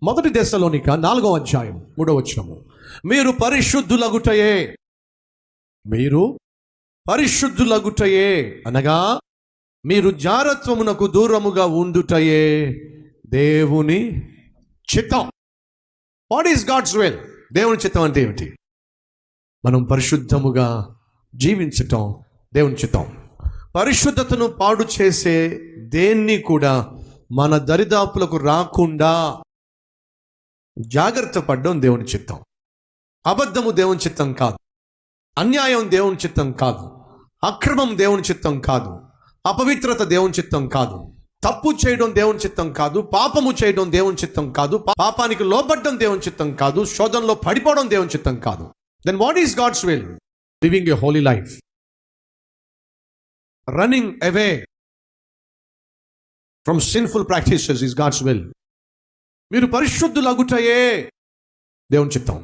మొదటి దశలోనిక 4వ అధ్యాయం 3వ వచనము. మీరు పరిశుద్ధులగుటయే, మీరు పరిశుద్ధులగుటయే అనగా మీరు జారత్వమునకు దూరముగా ఉండుటయే దేవుని చిత్తం. What is God's will? దేవుని చిత్తం అంటే ఏమిటి? మనం పరిశుద్ధముగా జీవించటం దేవుని చిత్తం. పరిశుద్ధతను పాడు చేసే దేన్ని కూడా మన దరిదాపులకు రాకుండా జాగ్రత్త పడడం దేవుని చిత్తం. అబద్ధము దేవుని చిత్తం కాదు, అన్యాయం దేవుని చిత్తం కాదు, అక్రమం దేవుని చిత్తం కాదు, అపవిత్రత దేవుని చిత్తం కాదు, తప్పు చేయడం దేవుని చిత్తం కాదు, పాపము చేయడం దేవుని చిత్తం కాదు, పాపానికి లోబడ్డం దేవుని చిత్తం కాదు, శోధనలో పడిపోవడం దేవుని చిత్తం కాదు. Then what is God's will? Living a holy life, running away from sinful practices is God's will. మీరు పరిశుద్ధులగుటయే దేవుని చిత్తం.